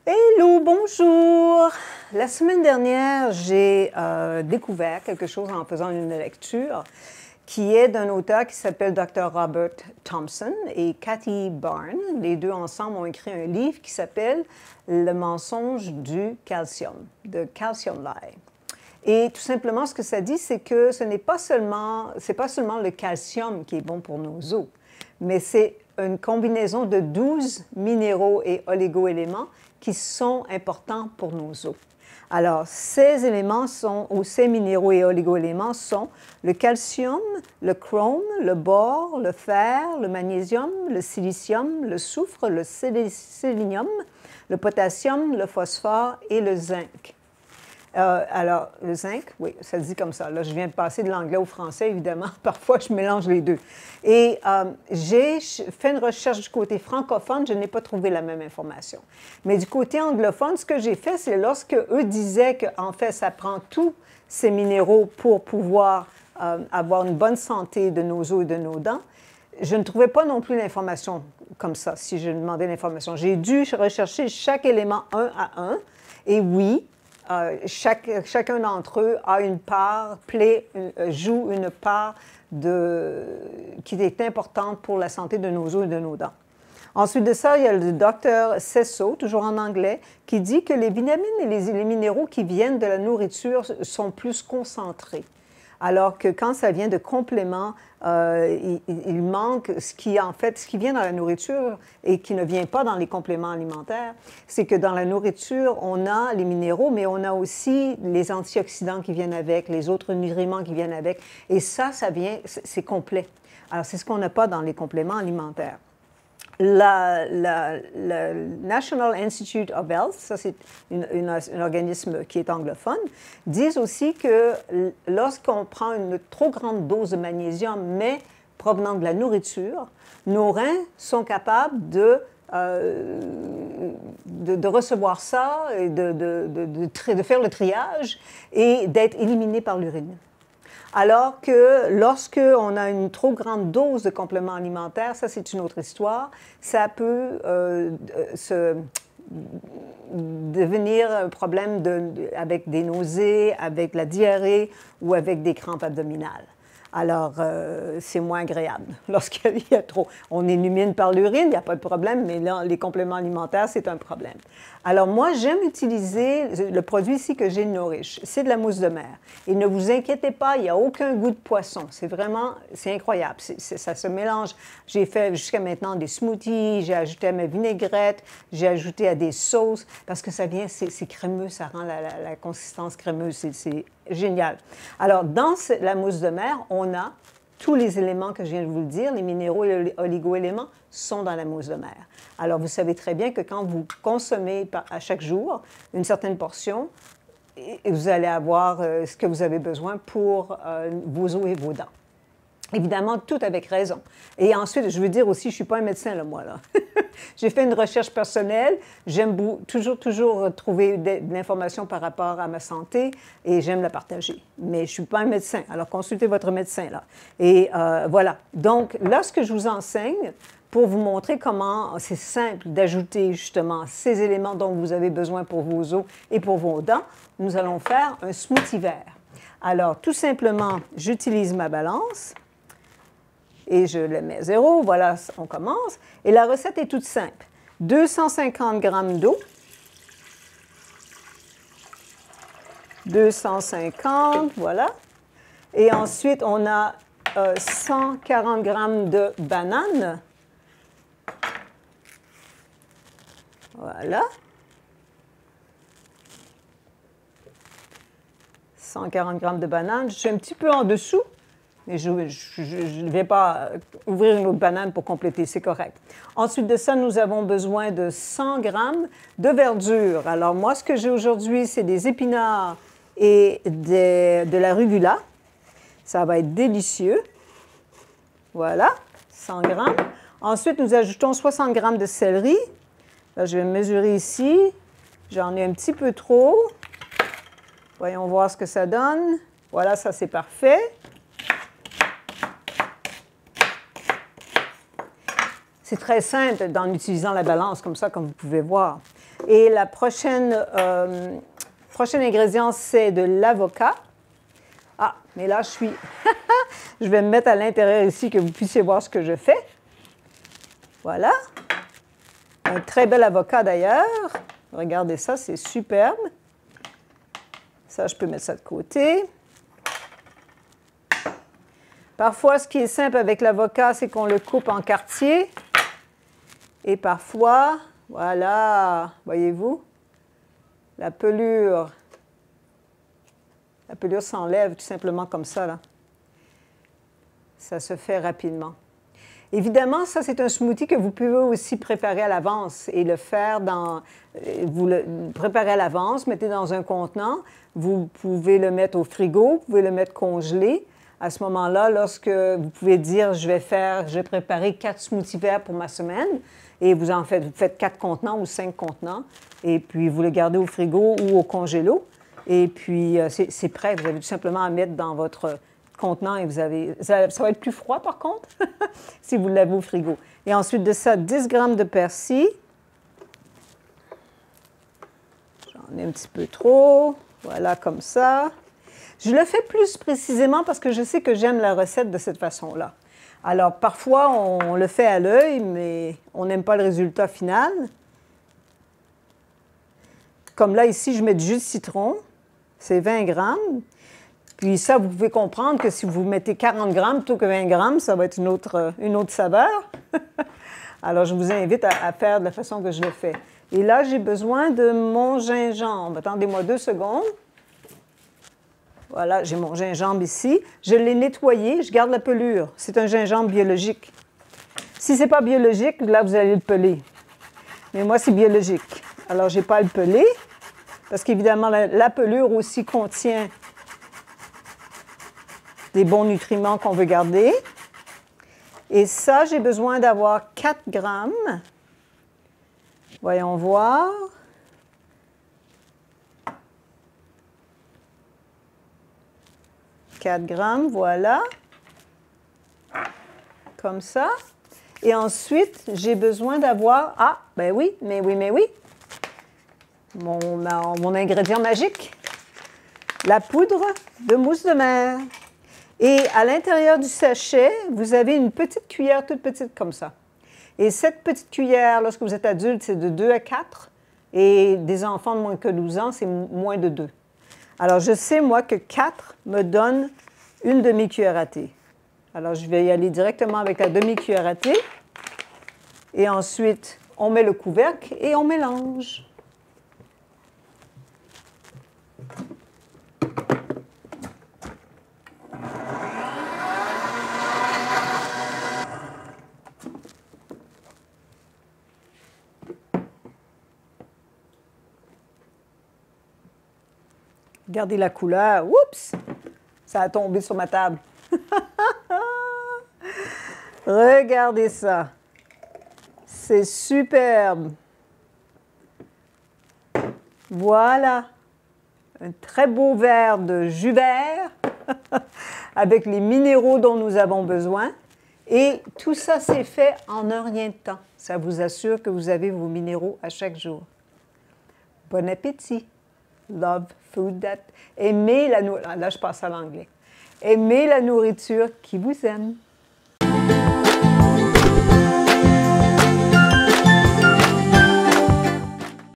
Hello, bonjour! La semaine dernière, j'ai découvert quelque chose en faisant une lecture qui est d'un auteur qui s'appelle Dr. Robert Thompson et Kathy Barnes. Les deux ensemble ont écrit un livre qui s'appelle Le mensonge du calcium, The Calcium Lie. Et tout simplement, ce que ça dit, c'est que ce n'est pas seulement le calcium qui est bon pour nos os, mais c'est une combinaison de 12 minéraux et oligo-éléments qui sont importants pour nos os. Alors, ces éléments ou ces minéraux et oligo-éléments sont le calcium, le chrome, le bore, le fer, le magnésium, le silicium, le soufre, le sélénium, le potassium, le phosphore et le zinc. Alors, le zinc, oui, ça se dit comme ça. Là, je viens de passer de l'anglais au français, évidemment. Parfois, je mélange les deux. Et j'ai fait une recherche du côté francophone, je n'ai pas trouvé la même information. Mais du côté anglophone, ce que j'ai fait, c'est lorsque eux disaient qu'en fait, ça prend tous ces minéraux pour pouvoir avoir une bonne santé de nos os et de nos dents, je ne trouvais pas non plus l'information comme ça, si je demandais l'information. J'ai dû rechercher chaque élément un à un. Et oui, chacun d'entre eux a une part, joue une part qui est importante pour la santé de nos os et de nos dents. Ensuite de ça, il y a le docteur Sesso, toujours en anglais, qui dit que les vitamines et les minéraux qui viennent de la nourriture sont plus concentrés. Alors que quand ça vient de compléments, il manque ce qui vient dans la nourriture et qui ne vient pas dans les compléments alimentaires, c'est que dans la nourriture, on a les minéraux, mais on a aussi les antioxydants qui viennent avec, les autres nutriments qui viennent avec. Et ça c'est complet. Alors, c'est ce qu'on n'a pas dans les compléments alimentaires. Le National Institute of Health, ça c'est un organisme qui est anglophone, disent aussi que lorsqu'on prend une trop grande dose de magnésium, mais provenant de la nourriture, nos reins sont capables de recevoir ça, et de faire le triage et d'être éliminés par l'urine. Alors que lorsqu'on a une trop grande dose de compléments alimentaires, ça c'est une autre histoire, ça peut devenir un problème avec des nausées, avec la diarrhée ou avec des crampes abdominales. Alors, c'est moins agréable lorsqu'il y a trop. On élimine par l'urine, il n'y a pas de problème, mais là, les compléments alimentaires, c'est un problème. Alors, moi, j'aime utiliser le produit ici que j'ai, Nourish. C'est de la mousse de mer. Et ne vous inquiétez pas, il n'y a aucun goût de poisson. C'est incroyable. Ça se mélange. J'ai fait jusqu'à maintenant des smoothies, j'ai ajouté à mes vinaigrettes, j'ai ajouté à des sauces, parce que c'est crémeux, ça rend la consistance crémeuse. C'est génial. Alors, dans la mousse de mer, on a tous les éléments que je viens de vous le dire, les minéraux et les oligo-éléments sont dans la mousse de mer. Alors, vous savez très bien que quand vous consommez à chaque jour une certaine portion, vous allez avoir ce que vous avez besoin pour vos os et vos dents. Évidemment, tout avec raison. Et ensuite, je veux dire aussi, je ne suis pas un médecin, là, moi, là. J'ai fait une recherche personnelle. J'aime toujours trouver de l'information par rapport à ma santé et j'aime la partager. Mais je ne suis pas un médecin. Alors, consultez votre médecin, là. Et voilà. Donc, là, ce que je vous enseigne, pour vous montrer comment c'est simple d'ajouter justement ces éléments dont vous avez besoin pour vos os et pour vos dents, nous allons faire un smoothie vert. Alors, tout simplement, j'utilise ma balance. Et je le mets à 0. Voilà, on commence. Et la recette est toute simple. 250 g d'eau. 250, voilà. Et ensuite, on a 140 g de bananes. Voilà. 140 g de bananes. Je suis un petit peu en dessous. Et je ne vais pas ouvrir une autre banane pour compléter, c'est correct. Ensuite de ça, nous avons besoin de 100 g de verdure. Alors moi, ce que j'ai aujourd'hui, c'est des épinards et de la rugula. Ça va être délicieux. Voilà, 100 g. Ensuite, nous ajoutons 60 g de céleri. Là, je vais mesurer ici. J'en ai un petit peu trop. Voyons voir ce que ça donne. Voilà, ça c'est parfait. C'est très simple en utilisant la balance comme ça, comme vous pouvez voir. Et la prochaine ingrédient, c'est de l'avocat. Ah, mais là, je vais me mettre à l'intérieur ici que vous puissiez voir ce que je fais. Voilà. Un très bel avocat d'ailleurs. Regardez ça, c'est superbe. Ça, je peux mettre ça de côté. Parfois, ce qui est simple avec l'avocat, c'est qu'on le coupe en quartiers. Et parfois, voilà, voyez-vous, la pelure s'enlève tout simplement comme ça, là. Ça se fait rapidement. Évidemment, ça, c'est un smoothie que vous pouvez aussi préparer à l'avance et le faire dans... Vous le préparez à l'avance, mettez dans un contenant. Vous pouvez le mettre au frigo, vous pouvez le mettre congelé. À ce moment-là, lorsque vous pouvez dire, je vais préparer 4 smoothies verts pour ma semaine, et vous faites 4 contenants ou 5 contenants, et puis vous le gardez au frigo ou au congélo, et puis c'est prêt. Vous avez tout simplement à mettre dans votre contenant et ça va être plus froid par contre si vous l'avez au frigo. Et ensuite de ça, 10 grammes de persil. J'en ai un petit peu trop. Voilà, comme ça. Je le fais plus précisément parce que je sais que j'aime la recette de cette façon-là. Alors, parfois, on le fait à l'œil, mais on n'aime pas le résultat final. Comme là, ici, je mets du jus de citron. C'est 20 grammes. Puis ça, vous pouvez comprendre que si vous mettez 40 grammes plutôt que 20 grammes, ça va être une autre saveur. Alors, je vous invite à faire de la façon que je le fais. Et là, j'ai besoin de mon gingembre. Attendez-moi 2 secondes. Voilà, j'ai mon gingembre ici. Je l'ai nettoyé, je garde la pelure. C'est un gingembre biologique. Si ce n'est pas biologique, là, vous allez le peler. Mais moi, c'est biologique. Alors, je n'ai pas à le peler, parce qu'évidemment, la pelure aussi contient des bons nutriments qu'on veut garder. Et ça, j'ai besoin d'avoir 4 grammes. Voyons voir. « 4 grammes, voilà. Comme ça. Et ensuite, j'ai besoin d'avoir... Ah, ben oui, mais oui, mais oui. Mon ingrédient magique. La poudre de mousse de mer. Et à l'intérieur du sachet, vous avez une petite cuillère toute petite comme ça. Et cette petite cuillère, lorsque vous êtes adulte, c'est de 2 à 4. Et des enfants de moins que 12 ans, c'est moins de 2. Alors, je sais, moi, que 4 me donne une demi-cuillère à thé. Alors, je vais y aller directement avec la demi-cuillère à thé. Et ensuite, on met le couvercle et on mélange. Regardez la couleur. Oups! Ça a tombé sur ma table. Regardez ça. C'est superbe. Voilà. Un très beau verre de jus vert avec les minéraux dont nous avons besoin. Et tout ça, c'est fait en un rien de temps. Ça vous assure que vous avez vos minéraux à chaque jour. Bon appétit! Love food that... Aimez la nourriture... Là, je passe à l'anglais. Aimez la nourriture qui vous aime.